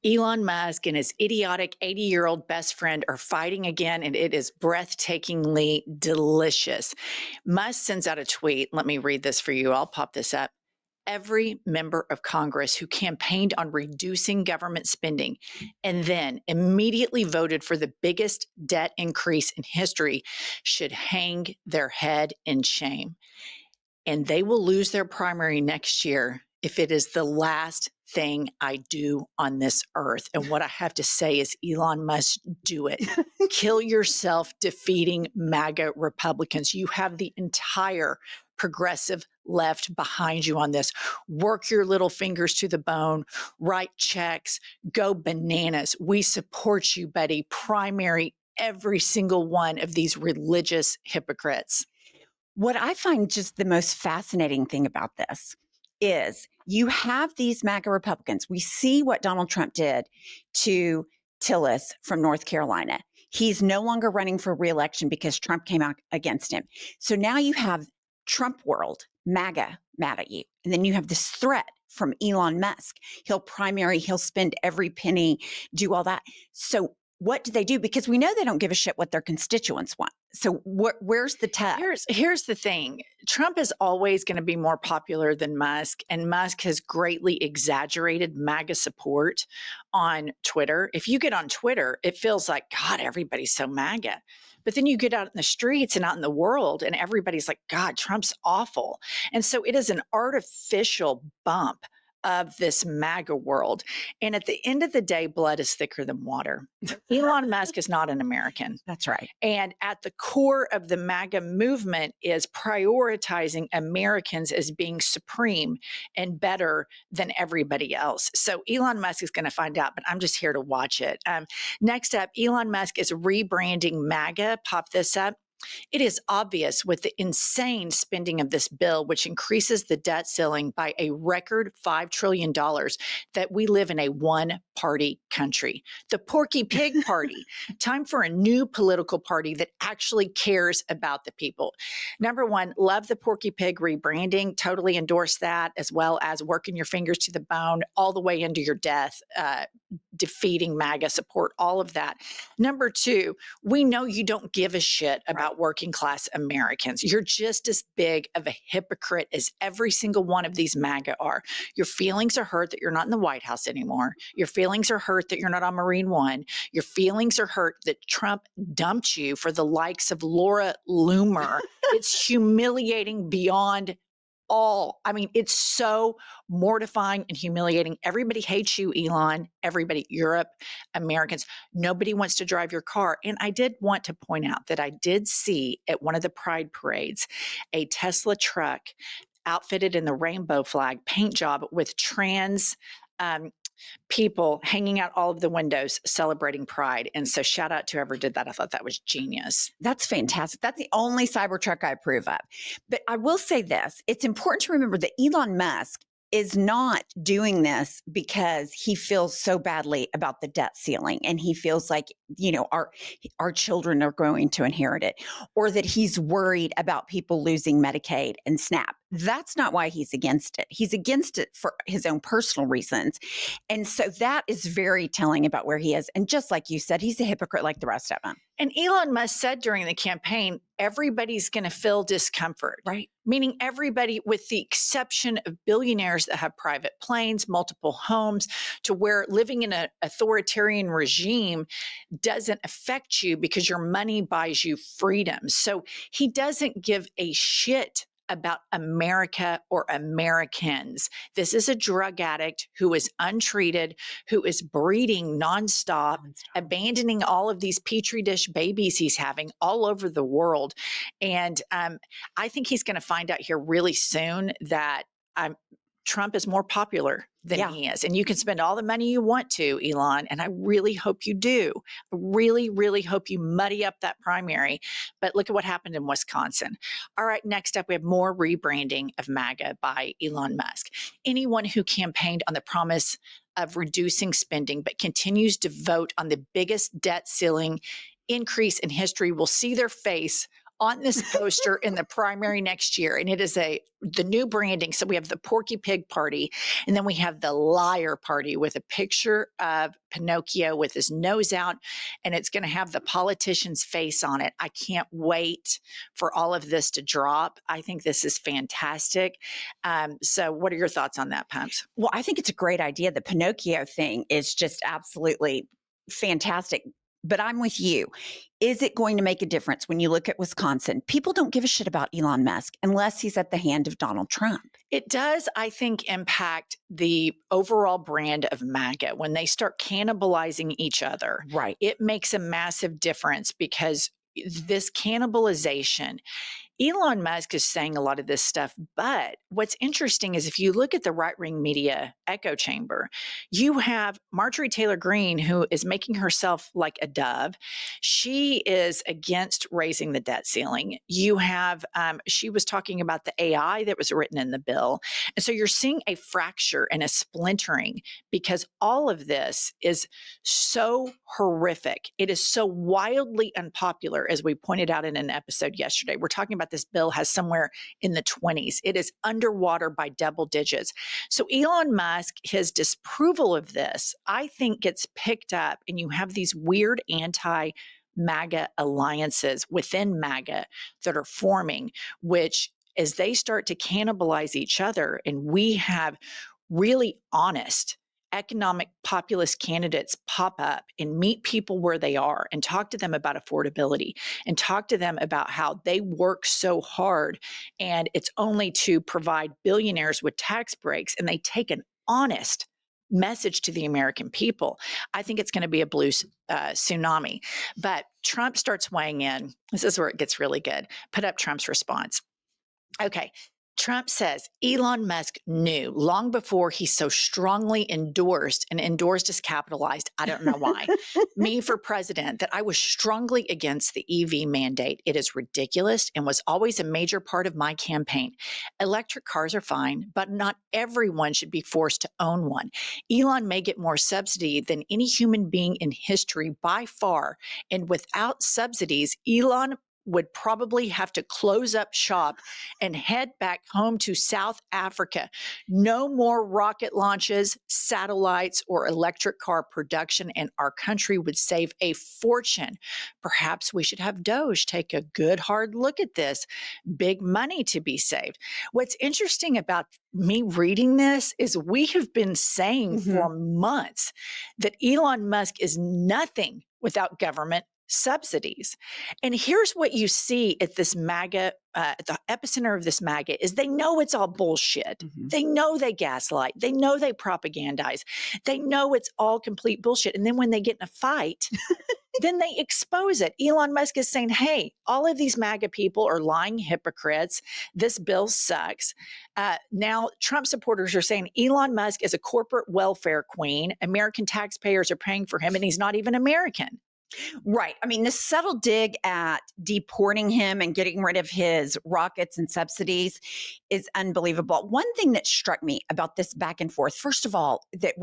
Elon Musk and his idiotic 80-year-old best friend are fighting again, and it is breathtakingly delicious. Musk sends out a tweet. Let me read this for you. I'll pop this up. Every member of Congress who campaigned on reducing government spending and then immediately voted for the biggest debt increase in history should hang their head in shame. And they will lose their primary next year if it is the last thing I do on this earth. And what I have to say is, Elon must do it. Kill yourself defeating MAGA Republicans. You have the entire progressive left behind you on this. Work your little fingers to the bone, write checks, go bananas. We support you, buddy. Primary every single one of these religious hypocrites. What I find just the most fascinating thing about this is you have these MAGA Republicans. We see what Donald Trump did to Tillis from North Carolina. He's no longer running for reelection because Trump came out against him. So now you have Trump world, MAGA, mad at you. And then you have this threat from Elon Musk. He'll primary, he'll spend every penny, do all that. So what do they do? Because we know they don't give a shit what their constituents want. So where's the tug? Here's the thing. Trump is always going to be more popular than Musk, and Musk has greatly exaggerated MAGA support on Twitter. If you get on Twitter, it feels like, God, everybody's so MAGA. But then you get out in the streets and out in the world, and everybody's like, God, Trump's awful. And so it is an artificial bump of this MAGA world. And at the end of the day, blood is thicker than water. Elon Musk is not an American. That's right. And at the core of the MAGA movement is prioritizing Americans as being supreme and better than everybody else. So Elon Musk is going to find out, but I'm just here to watch it. Next up, Elon Musk is rebranding MAGA. Pop this up. It is obvious with the insane spending of this bill, which increases the debt ceiling by a record $5 trillion, that we live in a one-party country. The Porky Pig Party. Time for a new political party that actually cares about the people. Number one, love the Porky Pig rebranding. Totally endorse that, as well as working your fingers to the bone all the way into your death, defeating MAGA, support all of that. Number two, we know you don't give a shit about working class Americans. You're just as big of a hypocrite as every single one of these MAGA are. Your feelings are hurt that you're not in the White House anymore. Your feelings are hurt that you're not on Marine One. Your feelings are hurt that Trump dumped you for the likes of Laura Loomer. It's humiliating beyond all. I mean, it's so mortifying and humiliating. Everybody hates you, Elon. Everybody, Europe, Americans. Nobody wants to drive your car. And I did want to point out that I did see at one of the Pride parades a Tesla truck outfitted in the rainbow flag paint job with trans people hanging out all of the windows celebrating Pride. And so shout out to whoever did that. I thought that was genius. That's fantastic. That's the only Cybertruck I approve of. But I will say this. It's important to remember that Elon Musk is not doing this because he feels so badly about the debt ceiling and he feels like, you know, our children are going to inherit it, or that he's worried about people losing Medicaid and SNAP. That's not why he's against it. He's against it for his own personal reasons. And so that is very telling about where he is. And just like you said, he's a hypocrite like the rest of them. And Elon Musk said during the campaign, everybody's going to feel discomfort, right? Meaning everybody, with the exception of billionaires that have private planes, multiple homes, to where living in an authoritarian regime doesn't affect you because your money buys you freedom. So he doesn't give a shit about America or Americans. This is a drug addict who is untreated, who is breeding nonstop, abandoning all of these petri dish babies he's having all over the world. And I think he's going to find out here really soon that Trump is more popular than he is. And you can spend all the money you want to, Elon, and I really hope you do. I really, really hope you muddy up that primary. But look at what happened in Wisconsin. All right, next up, we have more rebranding of MAGA by Elon Musk. Anyone who campaigned on the promise of reducing spending but continues to vote on the biggest debt ceiling increase in history will see their face on this poster in the primary next year. And it is the new branding. So we have the Porky Pig Party, and then we have the Liar Party with a picture of Pinocchio with his nose out, and it's going to have the politician's face on it. I can't wait for all of this to drop. I think this is fantastic. So what are your thoughts on that, Pumps? Well, I think it's a great idea. The Pinocchio thing is just absolutely fantastic. But I'm with you. Is it going to make a difference when you look at Wisconsin? People don't give a shit about Elon Musk unless he's at the hand of Donald Trump. It does, I think, impact the overall brand of MAGA when they start cannibalizing each other. Right. It makes a massive difference because this cannibalization, Elon Musk is saying a lot of this stuff, but what's interesting is if you look at the right-wing media echo chamber, you have Marjorie Taylor Greene, who is making herself like a dove. She is against raising the debt ceiling. You have, she was talking about the AI that was written in the bill. And so you're seeing a fracture and a splintering because all of this is so horrific. It is so wildly unpopular, as we pointed out in an episode yesterday. We're talking about this bill has somewhere in the 20s. It is underwater by double digits. So Elon Musk, his disapproval of this, I think gets picked up, and you have these weird anti-MAGA alliances within MAGA that are forming, which as they start to cannibalize each other, and we have really honest economic populist candidates pop up and meet people where they are and talk to them about affordability and talk to them about how they work so hard and it's only to provide billionaires with tax breaks, and they take an honest message to the American people. I think it's going to be a blue tsunami. But Trump starts weighing in. This is where it gets really good. Put up Trump's response. Okay. Trump says Elon Musk knew long before he so strongly endorsed, and endorsed is capitalized, I don't know why, me for president, that I was strongly against the EV mandate. It is ridiculous and was always a major part of my campaign. Electric cars are fine, but not everyone should be forced to own one. Elon may get more subsidy than any human being in history by far. And without subsidies, Elon would probably have to close up shop and head back home to South Africa. No more rocket launches, satellites, or electric car production, and our country would save a fortune. Perhaps we should have Doge take a good hard look at this. Big money to be saved. What's interesting about me reading this is we have been saying for months that Elon Musk is nothing without government subsidies. And here's what you see at this MAGA, at the epicenter of this MAGA, is they know it's all bullshit. They know they gaslight. They know they propagandize. They know it's all complete bullshit. And then when they get in a fight, then they expose it. Elon Musk is saying, hey, all of these MAGA people are lying hypocrites. This bill sucks. Now, Trump supporters are saying Elon Musk is a corporate welfare queen. American taxpayers are paying for him, and he's not even American. Right. I mean, the subtle dig at deporting him and getting rid of his rockets and subsidies is unbelievable. One thing that struck me about this back and forth, first of all, that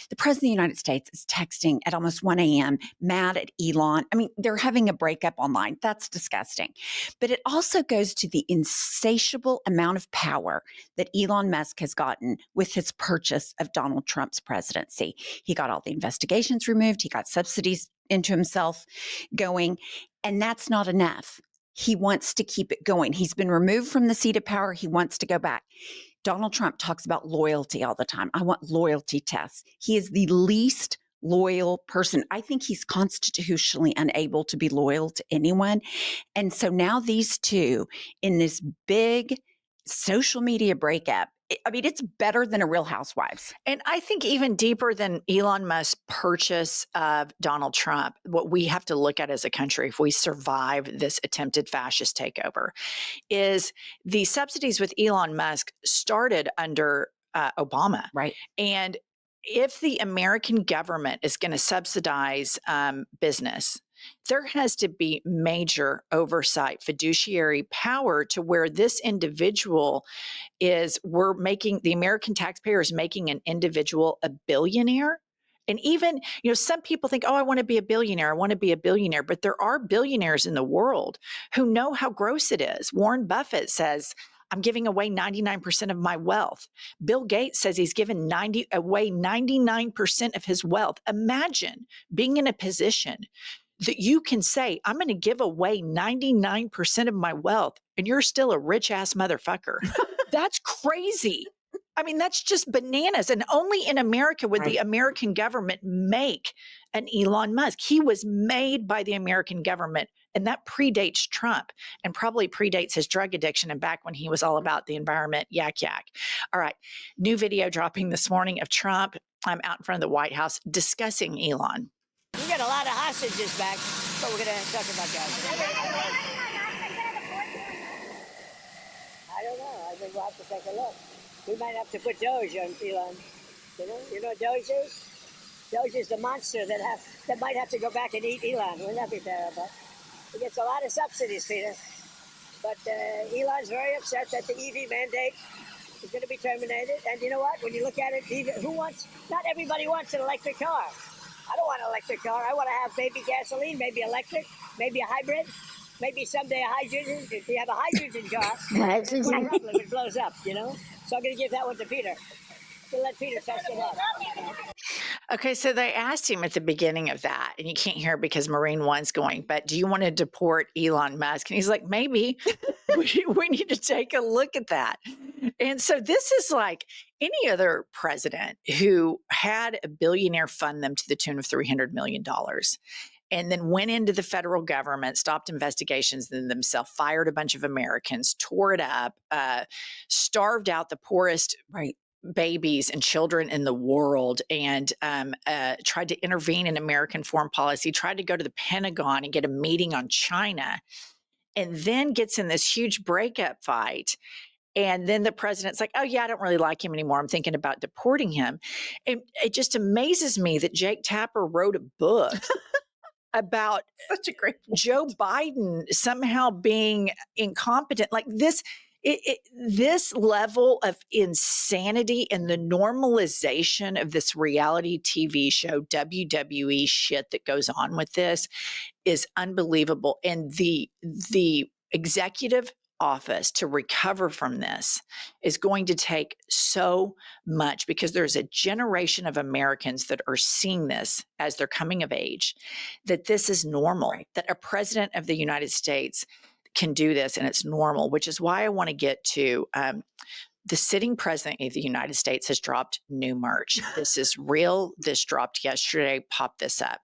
the president of the United States is texting at almost 1 a.m., mad at Elon. I mean, they're having a breakup online. That's disgusting. But it also goes to the insatiable amount of power that Elon Musk has gotten with his purchase of Donald Trump's presidency. He got all the investigations removed. He got subsidies into himself going, and that's not enough. He wants to keep it going. He's been removed from the seat of power. He wants to go back. Donald Trump talks about loyalty all the time. I want loyalty tests. He is the least loyal person. I think he's constitutionally unable to be loyal to anyone. And so now these two in this big social media breakup, I mean, it's better than a Real Housewives. And I think even deeper than Elon Musk's purchase of Donald Trump, what we have to look at as a country if we survive this attempted fascist takeover is the subsidies with Elon Musk started under Obama. Right. And if the American government is going to subsidize business, there has to be major oversight, fiduciary power to where this individual the American taxpayer is making an individual a billionaire. And even, some people think, oh, I want to be a billionaire. I want to be a billionaire. But there are billionaires in the world who know how gross it is. Warren Buffett says, I'm giving away 99% of my wealth. Bill Gates says he's given away 99% of his wealth. Imagine being in a position that you can say, I'm going to give away 99% of my wealth, and you're still a rich ass motherfucker. That's crazy. I mean, that's just bananas. And only in America would the American government make an Elon Musk. He was made by the American government, and that predates Trump and probably predates his drug addiction and back when he was all about the environment, yak, yak. All right. New video dropping this morning of Trump. I'm out in front of the White House discussing Elon. We got a lot of hostages back, but we're going to talk about that. I don't know. I think we'll have to take a look. We might have to put Doge on Elon. You know what Doge is? Doge is the monster that might have to go back and eat Elon. Wouldn't that be terrible? He gets a lot of subsidies, Peter. But Elon's very upset that the EV mandate is going to be terminated. And you know what? When you look at it, not everybody wants an electric car. I don't want an electric car. I want to have maybe gasoline, maybe electric, maybe a hybrid, maybe someday a hydrogen. If you have a hydrogen car, that's no problem if it blows up, So I'm going to give that one to Peter. To let Peter test it out. Okay, so they asked him at the beginning of that, and you can't hear because Marine One's going, but do you want to deport Elon Musk? And he's like, maybe. we need to take a look at that. And so this is like any other president who had a billionaire fund them to the tune of $300 million. And then went into the federal government, stopped investigations in themselves, fired a bunch of Americans, tore it up, starved out the poorest babies and children in the world, and tried to intervene in American foreign policy, tried to go to the Pentagon and get a meeting on China, and then gets in this huge breakup fight. And then the president's like, oh, yeah, I don't really like him anymore. I'm thinking about deporting him. And it just amazes me that Jake Tapper wrote a book about such a great Joe Biden somehow being incompetent. Like this, this level of insanity and the normalization of this reality TV show, WWE shit that goes on with this is unbelievable. And the executive office to recover from this is going to take so much, because there's a generation of Americans that are seeing this as they're coming of age, that this is normal, that a president of the United States can do this and it's normal, which is why I want to get to the sitting president of the United States has dropped new merch. This is real. This dropped yesterday. Pop this up.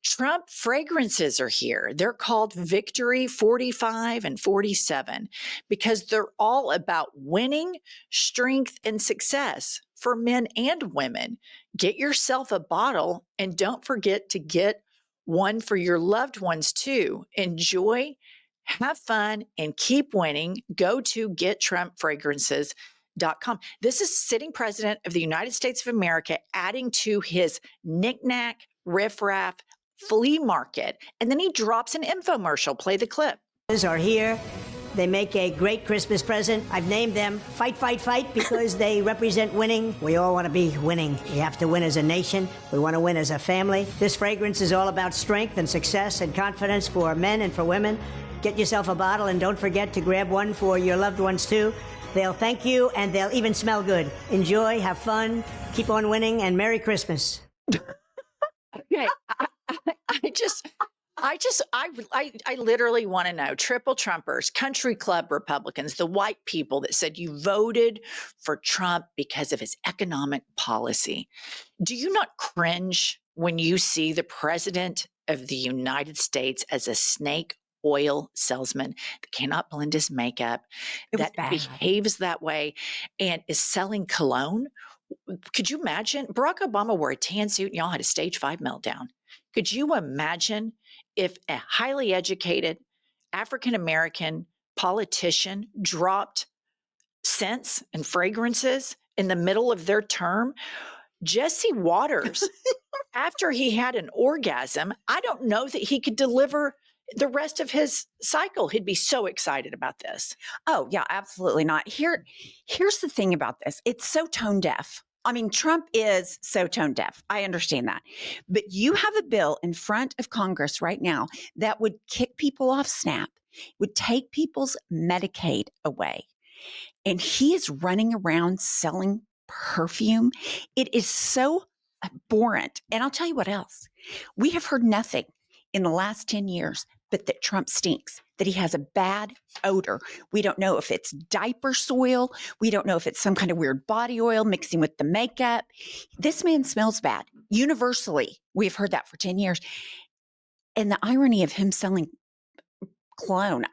Trump fragrances are here. They're called Victory 45 and 47 because they're all about winning, strength, and success for men and women. Get yourself a bottle and don't forget to get one for your loved ones too. Enjoy, have fun, and keep winning. Go to gettrumpfragrances.com. This is sitting president of the United States of America adding to his knick-knack, riff-raff, flea market, and then he drops an infomercial. Play the clip. Are here. They make a great Christmas present. I've named them Fight, Fight, Fight because they represent winning. We all want to be winning. We have to win as a nation. We want to win as a family. This fragrance is all about strength and success and confidence for men and for women. Get yourself a bottle and don't forget to grab one for your loved ones too. They'll thank you and they'll even smell good. Enjoy, have fun, keep on winning, and Merry Christmas. Okay. I literally want to know, triple Trumpers, country club Republicans, the white people that said you voted for Trump because of his economic policy. Do you not cringe when you see the president of the United States as a snake oil salesman that cannot blend his makeup, that behaves that way and is selling cologne? Could you imagine? Barack Obama wore a tan suit and y'all had a stage 5 meltdown. Could you imagine if a highly educated African-American politician dropped scents and fragrances in the middle of their term? Jesse Waters, after he had an orgasm, I don't know that he could deliver the rest of his cycle. He'd be so excited about this. Oh, yeah, absolutely not. Here's the thing about this. It's so tone deaf. I mean, Trump is so tone deaf. I understand that. But you have a bill in front of Congress right now that would kick people off SNAP, would take people's Medicaid away. And he is running around selling perfume. It is so abhorrent. And I'll tell you what else. We have heard nothing in the last 10 years but that Trump stinks, that he has a bad odor. We don't know if it's diaper soil. We don't know if it's some kind of weird body oil mixing with the makeup. This man smells bad. Universally, we've heard that for 10 years. And the irony of him selling cologne,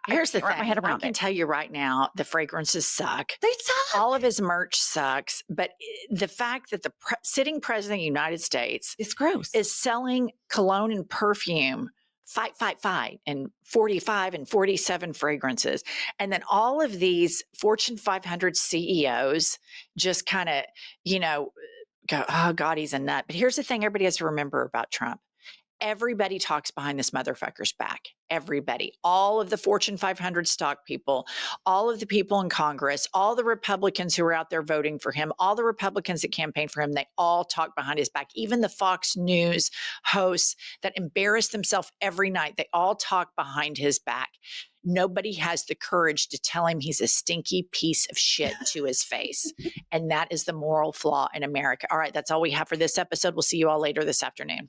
Here's the can't wrap thing. my head I around can it. tell you right now, the fragrances suck. They suck. All of his merch sucks. But the fact that the sitting president of the United States It's gross. is selling cologne and perfume, fight, and 45 and 47 fragrances. And then all of these Fortune 500 CEOs just kind of, go, oh, God, he's a nut. But here's the thing everybody has to remember about Trump. Everybody talks behind this motherfucker's back. Everybody, all of the Fortune 500 stock people, all of the people in Congress, all the Republicans who are out there voting for him, all the Republicans that campaign for him, they all talk behind his back. Even the Fox News hosts that embarrass themselves every night, they all talk behind his back. Nobody has the courage to tell him he's a stinky piece of shit to his face. And that is the moral flaw in America. All right, that's all we have for this episode. We'll see you all later this afternoon.